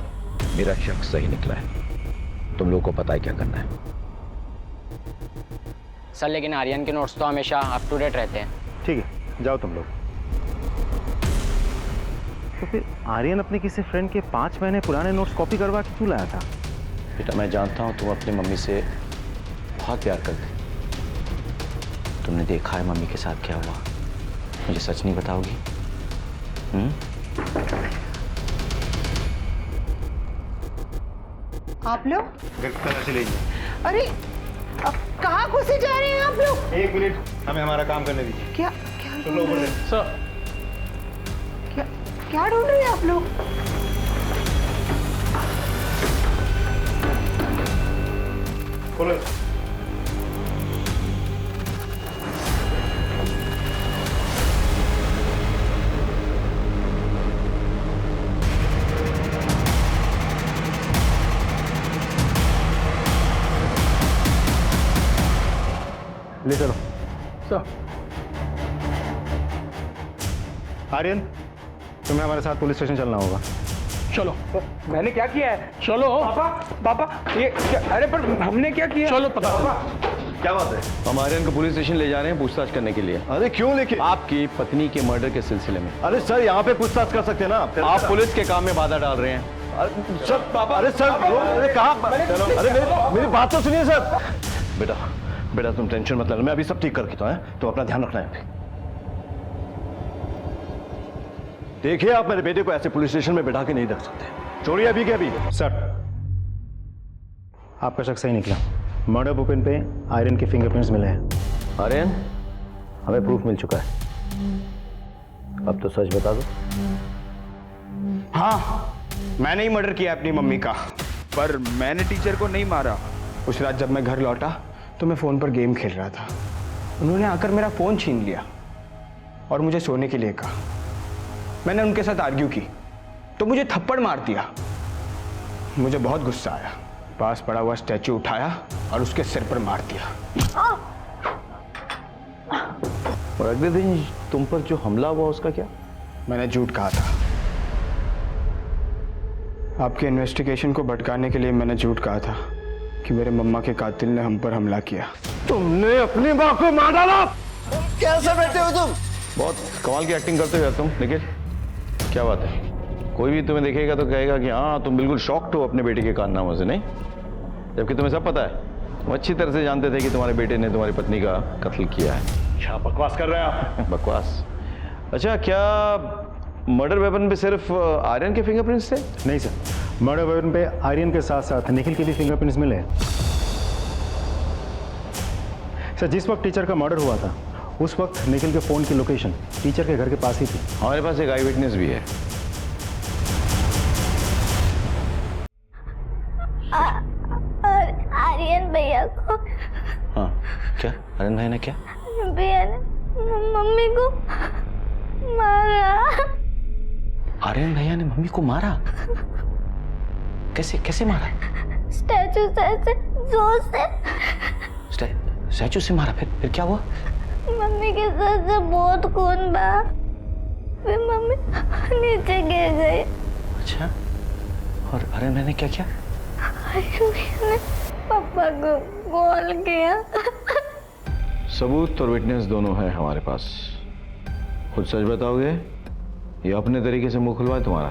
मेरा शक सही निकला है, तुम लोगों को पता है क्या करना है। सर लेकिन आर्यन के नोट्स तो हमेशा अप टू डेट रहते हैं। ठीक है, जाओ तुम लोग। तो फिर आर्यन अपने किसी फ्रेंड के 5 महीने पुराने नोट्स कॉपी करवा के क्यों लाया था? बेटा मैं जानता हूँ तुम अपनी मम्मी से बहुत प्यार करते। तुमने देखा है मम्मी के साथ क्या हुआ, मुझे सच नहीं बताओगी? आप लोग कहाँ से ले जाइए? अरे कहाँ घुसे जा रहे हैं आप लोग? 1 मिनट, हमें हमारा काम करने दीजिए। क्या चलो ऊपर सर क्या ढूंढ रहे हैं आप लोग? खोलो। ले चलो। सर आर्यन, तुम्हें हमारे साथ पुलिस स्टेशन चलना होगा। चलो। मैंने क्या किया है? चलो पापा ये अरे पर हमने क्या किया? चलो पता। क्या बात है? हम आर्यन को पुलिस स्टेशन ले जा रहे हैं पूछताछ करने के लिए। अरे क्यों लेके? आपकी पत्नी के मर्डर के सिलसिले में। अरे सर, यहाँ पे पूछताछ कर सकते हैं ना आप पुलिस के काम में बाधा डाल रहे हैं। अरे सर, पापा, अरे सर, अरे कहाँ? अरे मेरी बात तो सुनिए सर। बेटा तुम टेंशन मत लेना, मैं अभी सब ठीक करके तो है, तो अपना ध्यान रखना है। देखिए, आप मेरे बेटे को ऐसे पुलिस स्टेशन में बैठा के नहीं रख सकते। चोरी अभी के अभी। सर, आपका शक सही निकला। मर्डर वेपन पे आयरन के फिंगरप्रिंट्स मिले हैं। आर्यन, हमें प्रूफ मिल चुका है, अब तो सच बता दो। हाँ, मैंने ही मर्डर किया अपनी मम्मी का, पर मैंने टीचर को नहीं मारा। उस रात जब मैं घर लौटा तो मैं फ़ोन पर गेम खेल रहा था। उन्होंने आकर मेरा फ़ोन छीन लिया और मुझे सोने के लिए कहा। मैंने उनके साथ आर्ग्यू की तो मुझे थप्पड़ मार दिया। मुझे बहुत गुस्सा आया, पास पड़ा हुआ स्टैचू उठाया और उसके सिर पर मार दिया। और अगले दिन तुम पर जो हमला हुआ उसका क्या? मैंने झूठ कहा था। आपके इन्वेस्टिगेशन को भटकाने के लिए मैंने झूठ कहा था कि मेरे मम्मा के कातिल ने हम पर हमला किया। तुमने अपनी माँ को मार डाला? कैसे बैठे हो तुम? बहुत कमाल की एक्टिंग करते हो यार तुम। निखिल, क्या बात है? कोई भी तुम्हें देखेगा तो कहेगा कि हाँ तुम बिल्कुल शॉक्ड हो अपने बेटे के कारनामों से, नहीं? जबकि तुम्हें सब पता है, वो अच्छी तरह से जानते थे कि तुम्हारे बेटे ने तुम्हारी पत्नी का कत्ल किया है। क्या बकवास कर रहे हैं आप? बकवास? अच्छा, क्या मर्डर वेपन पे सिर्फ आर्यन के फिंगरप्रिंट्स थे? नहीं सर, मर्डर वेपन पे आर्यन के साथ साथ निखिल के भी फिंगरप्रिंट्स मिले हैं। सर, जिस वक्त टीचर का मर्डर हुआ था उस वक्त निखिल के फोन की लोकेशन टीचर के घर के पास ही थी। हमारे पास एक आई विटनेस भी है। आर्यन भाई ने क्या? भैया ने मम्मी को मारा। आर्यन भैया ने मम्मी को मारा? कैसे कैसे मारा? स्टैचू से ऐसे जोर से। स्टैचू से मारा? फिर क्या हुआ? मम्मी के सर से बहुत खून बहा, फिर मम्मी नीचे गिर गई। अच्छा, और आर्यन भाई ने क्या किया? ने पापा को कॉल किया। सबूत और विटनेस दोनों है हमारे पास। खुद सच बताओगे या अपने तरीके से मुंह खुलवाए तुम्हारा?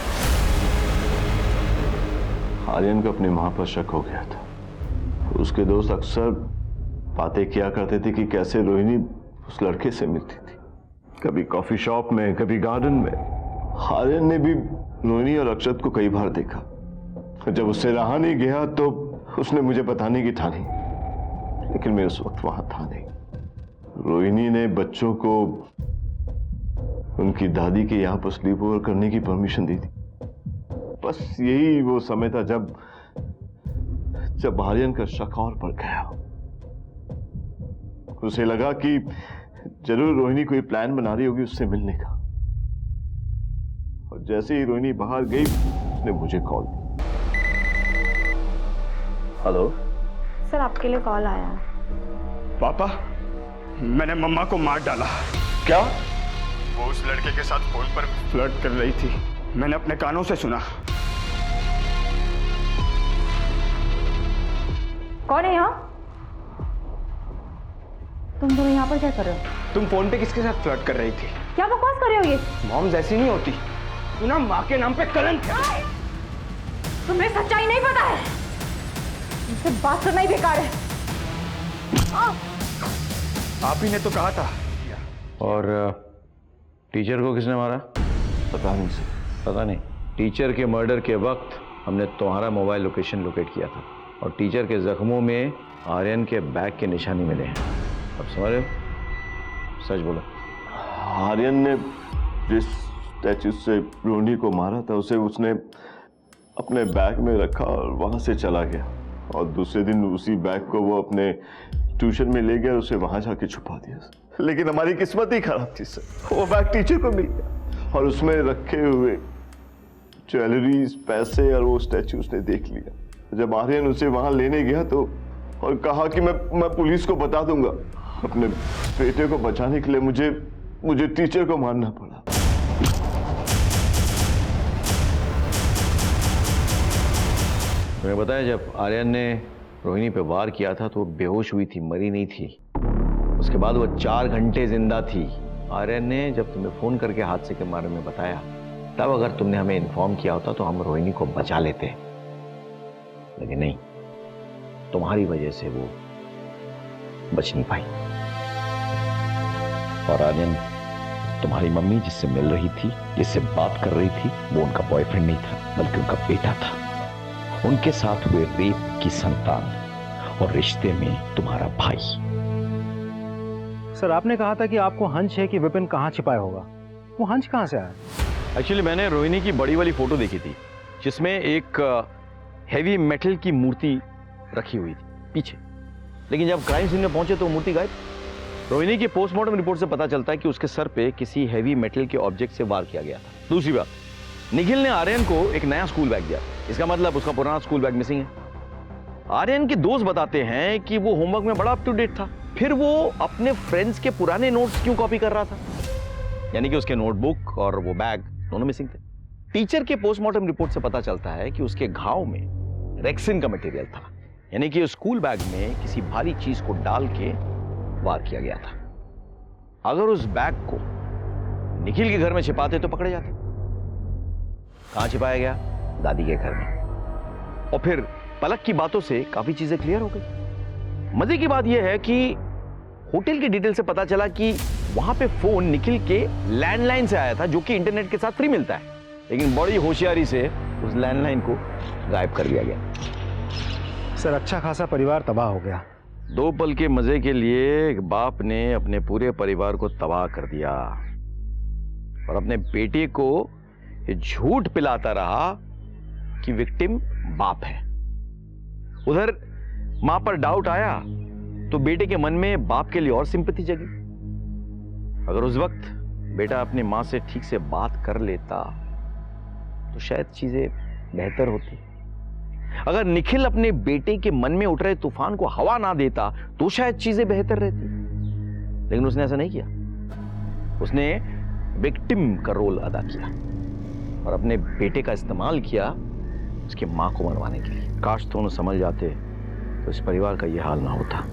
आर्यन को अपनी मां पर शक हो गया था। उसके दोस्त अक्सर बातें किया करते थे कि कैसे रोहिणी उस लड़के से मिलती थी, कभी कॉफी शॉप में, कभी गार्डन में। आर्यन ने भी रोहिणी और अक्षत को कई बार देखा। जब उससे रहा नहीं गया तो उसने मुझे बताने की ठानी, लेकिन मैं उस वक्त वहां था नहीं। रोहिणी ने बच्चों को उनकी दादी के यहाँ पर स्लीप ओवर करने की परमिशन दी थी। बस यही वो समय था जब आर्यन का शक और बढ़ गया। उसे लगा कि जरूर रोहिणी कोई प्लान बना रही होगी उससे मिलने का। और जैसे ही रोहिणी बाहर गई उसने मुझे कॉल दी। हेलो सर, आपके लिए कॉल आया। पापा, मैंने मम्मा को मार डाला। क्या? वो उस लड़के के साथ फोन पर फ्लर्ट कर रही थी, मैंने अपने कानों से सुना। कौन है यहाँ? तुम दोनों यहाँ पर क्या कर रहे हो? तुम फोन पे किसके साथ फ्लर्ट कर रही थी? क्या बकवास कर रहे हो ये? मॉम जैसी नहीं होती, तू ना माँ के नाम पे कलंक है। तुम्हें सच्चाई नहीं पता है, मुझसे बात करना ही बेकार है। आप ही ने तो कहा था। और टीचर को किसने मारा? पता नहीं सर। पता नहीं। टीचर के मर्डर के वक्त हमने तुम्हारा मोबाइल लोकेशन लोकेट किया था और टीचर के जख्मों में आर्यन के बैग के निशानी मिले हैं। अब समझ रहे हो? सच बोलो। आर्यन ने जिस स्टैचू से रोहिणी को मारा था उसे उसने अपने बैग में रखा और वहां से चला गया। और दूसरे दिन उसी बैग को वो अपने ट्यूशन में ले गया और उसे वहां जाके छुपा दिया। लेकिन हमारी किस्मत ही खराब थी सर। वो बैग टीचर को मिल गया और उसमें रखे हुए ज्वेलरीज, पैसे और वो स्टैचू उसने देख लिया। जब आर्यन उसे वहां लेने गया तो और कहा कि मैं पुलिस को बता दूंगा। अपने बेटे को बचाने के लिए मुझे टीचर को मारना पड़ा। मैंने बताया जब आर्यन ने रोहिणी पे वार किया था तो वो बेहोश हुई थी, मरी नहीं थी। उसके बाद वो 4 घंटे जिंदा थी। आर्यन ने जब तुम्हें फोन करके हादसे के बारे में बताया तब अगर तुमने हमें इन्फॉर्म किया होता तो हम रोहिणी को बचा लेते, लेकिन नहीं, तुम्हारी वजह से वो बच नहीं पाई। और आर्यन तुम्हारी मम्मी जिससे मिल रही थी, जिससे बात कर रही थी, वो उनका बॉयफ्रेंड नहीं था बल्कि उनका बेटा था। उनके साथ हुए रेप की संतान और रिश्ते में तुम्हारा भाई। सर, आपने कहा था कि आपको हंच है कि विपिन कहाँ छिपाया होगा। वो हंच कहाँ से आया? एक्चुअली मैंने रोहिणी की बड़ी वाली फोटो देखी थी जिसमें एक हेवी मेटल की मूर्ति रखी हुई थी पीछे, लेकिन जब क्राइम सीन में पहुंचे तो मूर्ति गायब। रोहिणी की पोस्टमार्टम रिपोर्ट से पता चलता है कि उसके सर पे किसी हेवी मेटल के ऑब्जेक्ट से वार किया गया था। दूसरी बात, निखिल ने आर्यन को एक नया स्कूल बैग दिया, इसका मतलब उसका पुराना स्कूल बैग मिसिंग है। आर्यन के दोस्त बताते हैं कि वो होमवर्क में बड़ा अप टू डेट था, फिर वो अपने फ्रेंड्स के पुराने नोट्स क्यों कॉपी कर रहा था? यानी कि उसके नोटबुक और वो बैग दोनों मिसिंग थे। टीचर के पोस्टमार्टम रिपोर्ट से पता चलता है कि उसके घाव में रेक्सिन का मटेरियल था, यानी कि स्कूल बैग में किसी भारी चीज को डाल के वार किया गया था। अगर उस बैग को निखिल के घर में छिपाते तो पकड़े जाते। कहां छिपाया गया? दादी के घर में। और फिर पलक की बातों से काफी चीजें क्लियर हो गई। मजे की बात यह है कि होटल की डिटेल से पता चला कि वहां पे फोन निखिल के लैंडलाइन से आया था, जो कि इंटरनेट के साथ फ्री मिलता है, लेकिन बड़ी होशियारी से उस लैंडलाइन को गायब कर दिया गया। सर, अच्छा खासा परिवार तबाह हो गया। 2 पल के मजे के लिए एक बाप ने अपने पूरे परिवार को तबाह कर दिया और अपने बेटे को ये झूठ पिलाता रहा कि विक्टिम बाप है। उधर मां पर डाउट आया तो बेटे के मन में बाप के लिए और सिंपैथी जगी। अगर उस वक्त बेटा अपनी मां से ठीक से बात कर लेता तो शायद चीजें बेहतर होती। अगर निखिल अपने बेटे के मन में उठ रहे तूफान को हवा ना देता तो शायद चीजें बेहतर रहती। लेकिन उसने ऐसा नहीं किया। उसने विक्टिम का रोल अदा किया और अपने बेटे का इस्तेमाल किया उसकी मां को मनवाने के लिए। काश दोनों समझ जाते तो इस परिवार का यह हाल ना होता।